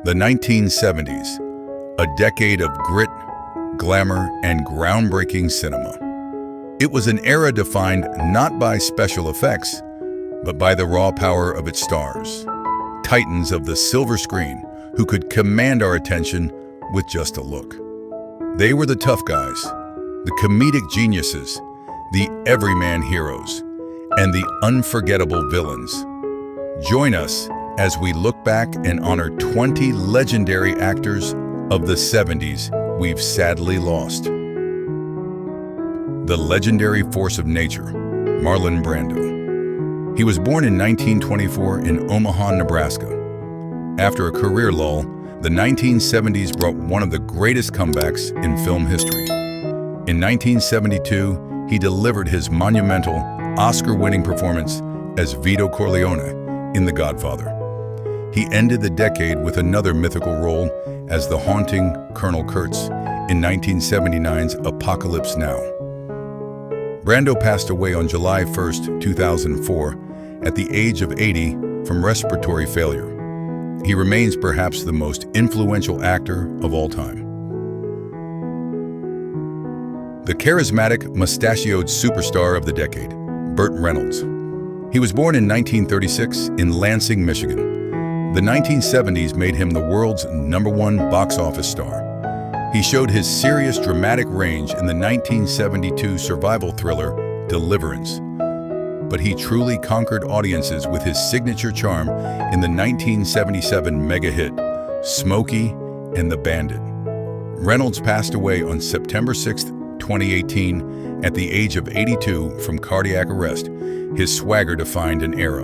The 1970s, a decade of grit, glamour, and groundbreaking cinema. It was an era defined not by special effects, but by the raw power of its stars. Titans of the silver screen who could command our attention with just a look. They were the tough guys, the comedic geniuses, the everyman heroes, and the unforgettable villains. Join us as we look back and honor 20 legendary actors of the 70s we've sadly lost. The legendary force of nature, Marlon Brando. He was born in 1924 in Omaha, Nebraska. After a career lull, the 1970s brought one of the greatest comebacks in film history. In 1972, he delivered his monumental, Oscar-winning performance as Vito Corleone in The Godfather. He ended the decade with another mythical role as the haunting Colonel Kurtz in 1979's Apocalypse Now. Brando passed away on July 1, 2004, at the age of 80 from respiratory failure. He remains perhaps the most influential actor of all time. The charismatic, mustachioed superstar of the decade, Burt Reynolds. He was born in 1936 in Lansing, Michigan. The 1970s made him the world's #1 box office star. He showed his serious, dramatic range in the 1972 survival thriller Deliverance. But he truly conquered audiences with his signature charm in the 1977 mega hit, Smokey and the Bandit. Reynolds passed away on September 6, 2018, at the age of 82 from cardiac arrest. His swagger defined an era.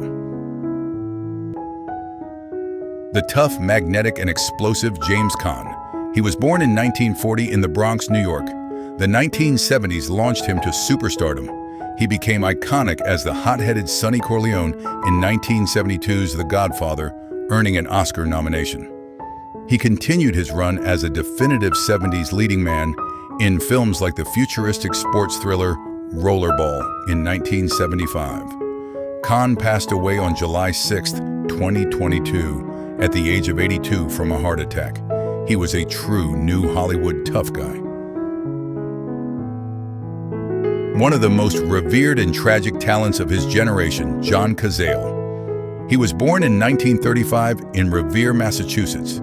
The tough, magnetic, and explosive James Caan. He was born in 1940 in the Bronx, New York. The 1970s launched him to superstardom. He became iconic as the hot-headed Sonny Corleone in 1972's The Godfather, earning an Oscar nomination. He continued his run as a definitive 70s leading man in films like the futuristic sports thriller Rollerball in 1975. Caan passed away on July 6, 2022, at the age of 82 from a heart attack. He was a true new Hollywood tough guy. One of the most revered and tragic talents of his generation, John Cazale. He was born in 1935 in Revere, Massachusetts.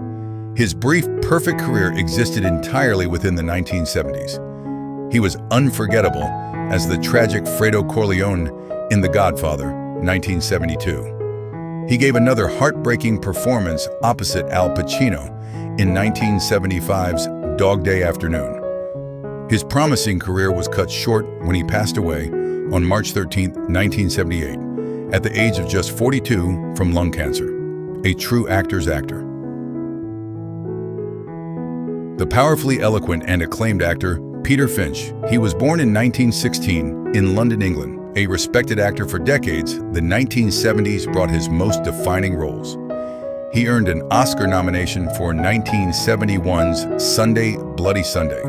His brief, perfect career existed entirely within the 1970s. He was unforgettable as the tragic Fredo Corleone in The Godfather, 1972. He gave another heartbreaking performance opposite Al Pacino in 1975's Dog Day Afternoon. His promising career was cut short when he passed away on March 13, 1978, at the age of just 42 from lung cancer. A true actor's actor. The powerfully eloquent and acclaimed actor, Peter Finch. He was born in 1916 in London, England. A respected actor for decades, the 1970s brought his most defining roles. He earned an Oscar nomination for 1971's Sunday, Bloody Sunday.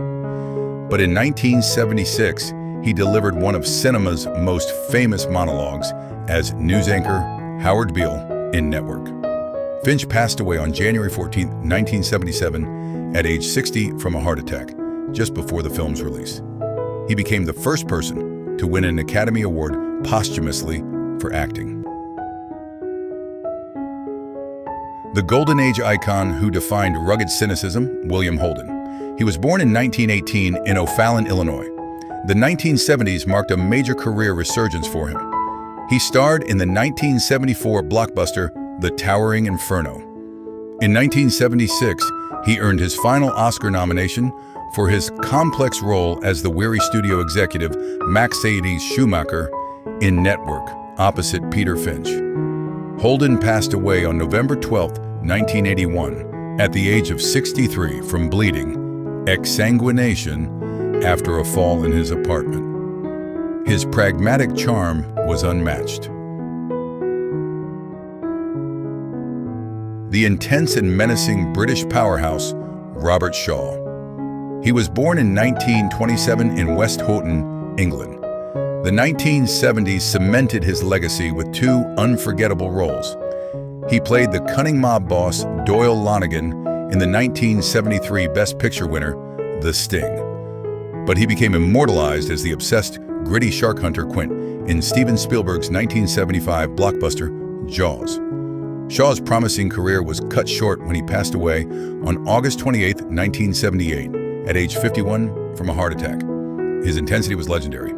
But in 1976, he delivered one of cinema's most famous monologues as news anchor Howard Beale in Network. Finch passed away on January 14, 1977, at age 60 from a heart attack, just before the film's release. He became the first person to win an Academy Award posthumously for acting. The Golden Age icon who defined rugged cynicism, William Holden. He was born in 1918 in O'Fallon, Illinois. The 1970s marked a major career resurgence for him. He starred in the 1974 blockbuster The Towering Inferno. In 1976, he earned his final Oscar nomination for his complex role as the weary studio executive Max Saidi's Schumacher in Network, opposite Peter Finch. Holden passed away on November 12, 1981, at the age of 63 from bleeding, exsanguination, after a fall in his apartment. His pragmatic charm was unmatched. The intense and menacing British powerhouse, Robert Shaw. He was born in 1927 in West Houghton, England. The 1970s cemented his legacy with two unforgettable roles. He played the cunning mob boss Doyle Lonigan in the 1973 Best Picture winner, The Sting. But he became immortalized as the obsessed, gritty shark hunter Quint in Steven Spielberg's 1975 blockbuster, Jaws. Shaw's promising career was cut short when he passed away on August 28, 1978, at age 51 from a heart attack. His intensity was legendary.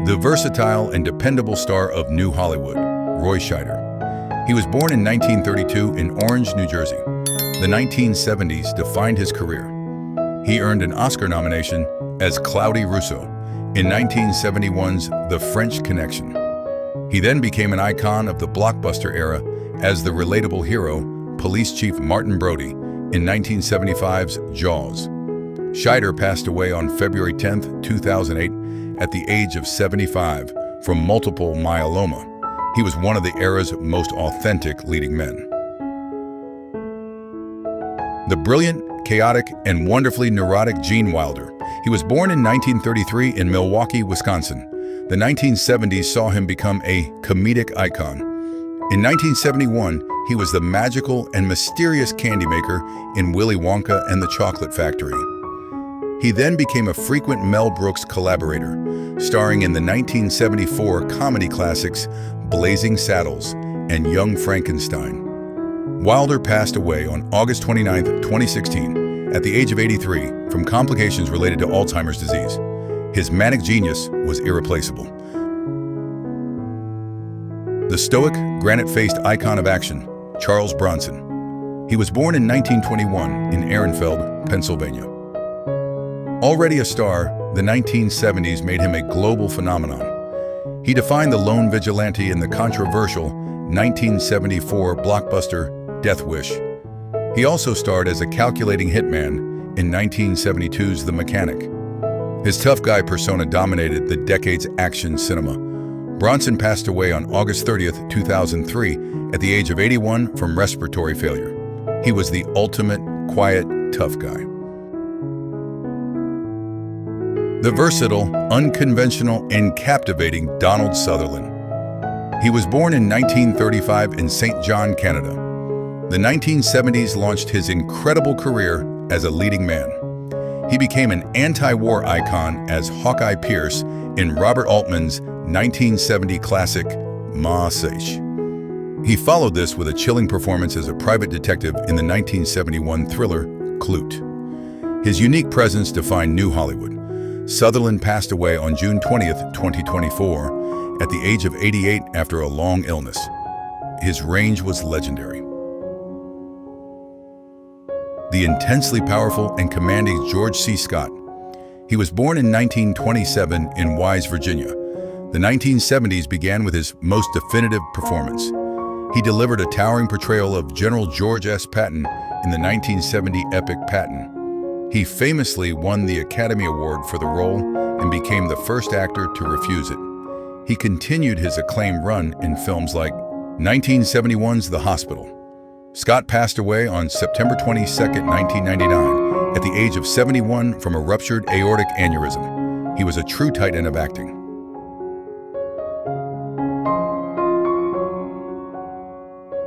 The versatile and dependable star of New Hollywood, Roy Scheider. He was born in 1932 in Orange, New Jersey. The 1970s defined his career. He earned an Oscar nomination as Cloudy Russo in 1971's The French Connection. He then became an icon of the blockbuster era as the relatable hero, Police Chief Martin Brody, in 1975's Jaws. Scheider passed away on February 10, 2008, at the age of 75 from multiple myeloma. He was one of the era's most authentic leading men. The brilliant, chaotic, and wonderfully neurotic Gene Wilder. He was born in 1933 in Milwaukee, Wisconsin. The 1970s saw him become a comedic icon. In 1971, he was the magical and mysterious candy maker in Willy Wonka and the Chocolate Factory. He then became a frequent Mel Brooks collaborator, starring in the 1974 comedy classics Blazing Saddles and Young Frankenstein. Wilder passed away on August 29, 2016, at the age of 83 from complications related to Alzheimer's disease. His manic genius was irreplaceable. The stoic, granite-faced icon of action, Charles Bronson. He was born in 1921 in Ehrenfeld, Pennsylvania. Already a star, the 1970s made him a global phenomenon. He defined the lone vigilante in the controversial 1974 blockbuster Death Wish. He also starred as a calculating hitman in 1972's The Mechanic. His tough guy persona dominated the decade's action cinema. Bronson passed away on August 30, 2003, at the age of 81 from respiratory failure. He was the ultimate, quiet, tough guy. The versatile, unconventional, and captivating Donald Sutherland. He was born in 1935 in St. John, Canada. The 1970s launched his incredible career as a leading man. He became an anti-war icon as Hawkeye Pierce in Robert Altman's 1970 classic, Ma Seish. He followed this with a chilling performance as a private detective in the 1971 thriller, Klute. His unique presence defined New Hollywood. Sutherland passed away on June 20, 2024, at the age of 88 after a long illness. His range was legendary. The intensely powerful and commanding George C. Scott. He was born in 1927 in Wise, Virginia. The 1970s began with his most definitive performance. He delivered a towering portrayal of General George S. Patton in the 1970 epic Patton. He famously won the Academy Award for the role and became the first actor to refuse it. He continued his acclaimed run in films like 1971's The Hospital. Scott passed away on September 22, 1999, at the age of 71 from a ruptured aortic aneurysm. He was a true titan of acting.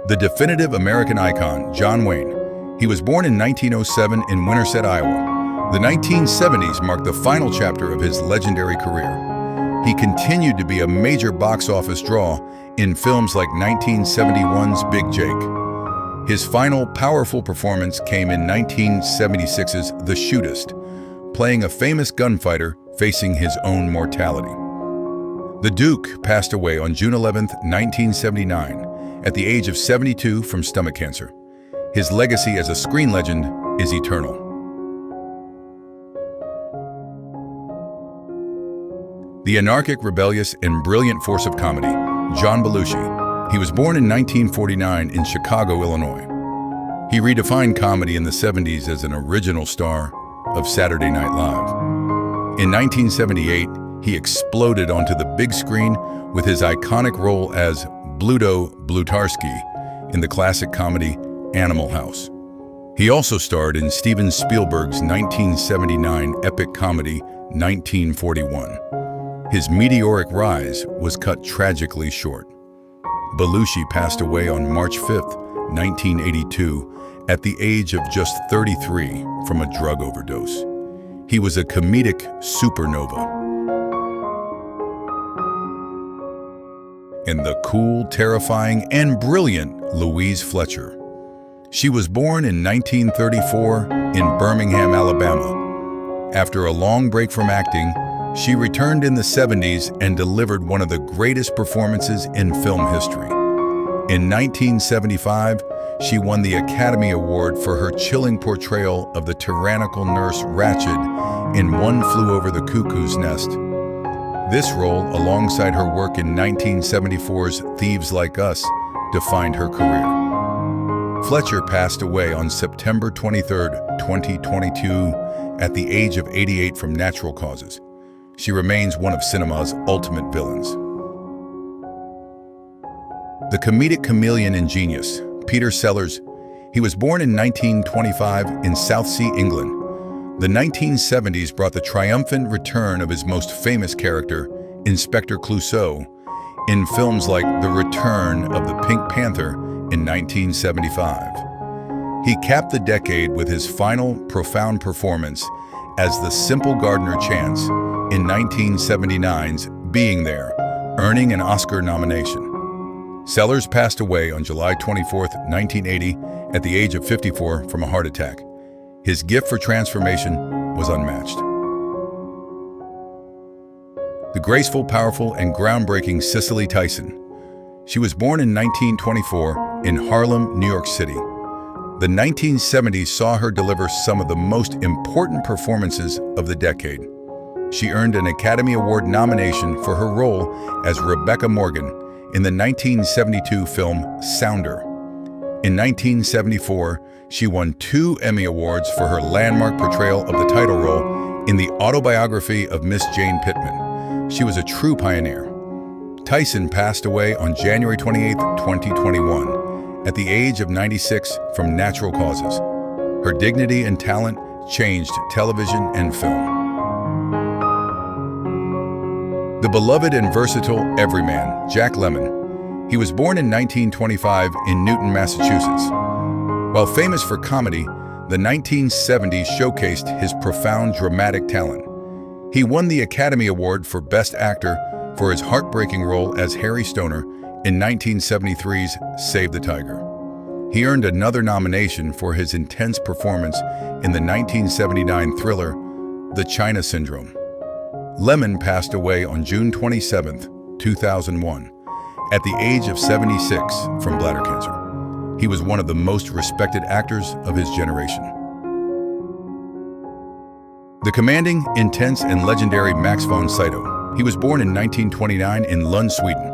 The definitive American icon, John Wayne. He was born in 1907 in Winterset, Iowa. The 1970s marked the final chapter of his legendary career. He continued to be a major box office draw in films like 1971's Big Jake. His final powerful performance came in 1976's The Shootist, playing a famous gunfighter facing his own mortality. The Duke passed away on June 11, 1979, at the age of 72 from stomach cancer. His legacy as a screen legend is eternal. The anarchic, rebellious, and brilliant force of comedy, John Belushi. He was born in 1949 in Chicago, Illinois. He redefined comedy in the 70s as an original star of Saturday Night Live. In 1978, he exploded onto the big screen with his iconic role as Bluto Blutarsky in the classic comedy Animal House. He also starred in Steven Spielberg's 1979 epic comedy 1941. His meteoric rise was cut tragically short. Belushi passed away on March 5th, 1982, at the age of just 33 from a drug overdose. He was a comedic supernova. And the cool, terrifying, and brilliant Louise Fletcher. She was born in 1934 in Birmingham, Alabama. After a long break from acting, she returned in the 70s and delivered one of the greatest performances in film history. In 1975, she won the Academy Award for her chilling portrayal of the tyrannical nurse Ratched in One Flew Over the Cuckoo's Nest. This role, alongside her work in 1974's Thieves Like Us, defined her career. Fletcher passed away on September 23, 2022, at the age of 88 from natural causes. She remains one of cinema's ultimate villains. The comedic chameleon and genius, Peter Sellers. He was born in 1925 in Southsea, England. The 1970s brought the triumphant return of his most famous character, Inspector Clouseau, in films like The Return of the Pink Panther in 1975. He capped the decade with his final profound performance as the simple gardener Chance in 1979's Being There, earning an Oscar nomination. Sellers passed away on July 24, 1980, at the age of 54 from a heart attack. His gift for transformation was unmatched. The graceful, powerful, and groundbreaking Cicely Tyson. She was born in 1924 in Harlem, New York City. The 1970s saw her deliver some of the most important performances of the decade. She earned an Academy Award nomination for her role as Rebecca Morgan in the 1972 film Sounder. In 1974, she won 2 Emmy Awards for her landmark portrayal of the title role in the autobiography of Miss Jane Pittman. She was a true pioneer. Tyson passed away on January 28, 2021, at the age of 96 from natural causes. Her dignity and talent changed television and film. The beloved and versatile everyman, Jack Lemmon. He was born in 1925 in Newton, Massachusetts. While famous for comedy, the 1970s showcased his profound dramatic talent. He won the Academy Award for Best Actor for his heartbreaking role as Harry Stoner in 1973's Save the Tiger. He earned another nomination for his intense performance in the 1979 thriller, The China Syndrome. Lemmon passed away on June 27, 2001, at the age of 76 from bladder cancer. He was one of the most respected actors of his generation. The commanding, intense, and legendary Max von Sydow. He was born in 1929 in Lund, Sweden.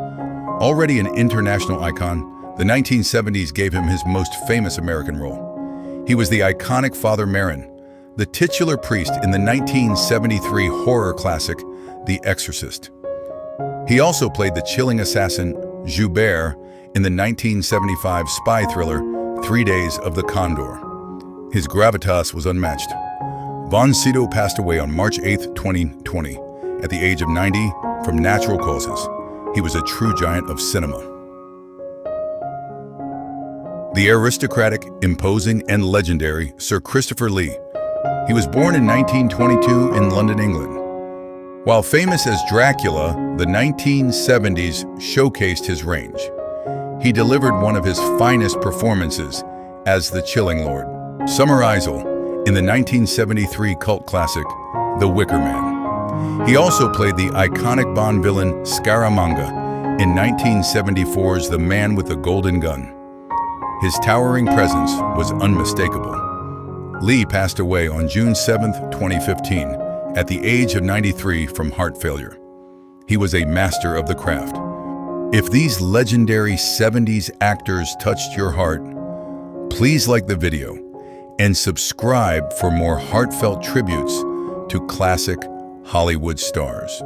Already an international icon, the 1970s gave him his most famous American role. He was the iconic Father Merrin, the titular priest in the 1973 horror classic, The Exorcist. He also played the chilling assassin, Joubert, in the 1975 spy thriller, 3 Days of the Condor. His gravitas was unmatched. Von Sydow passed away on March 8, 2020, at the age of 90 from natural causes. He was a true giant of cinema. The aristocratic, imposing, and legendary Sir Christopher Lee. He was born in 1922 in London, England. While famous as Dracula, the 1970s showcased his range. He delivered one of his finest performances as the Chilling Lord, Summer Isle, in the 1973 cult classic, The Wicker Man. He also played the iconic Bond villain Scaramanga in 1974's The Man with the Golden Gun. His towering presence was unmistakable. Lee passed away on June 7, 2015, at the age of 93 from heart failure. He was a master of the craft. If these legendary 70s actors touched your heart, please like the video and subscribe for more heartfelt tributes to classic Hollywood stars.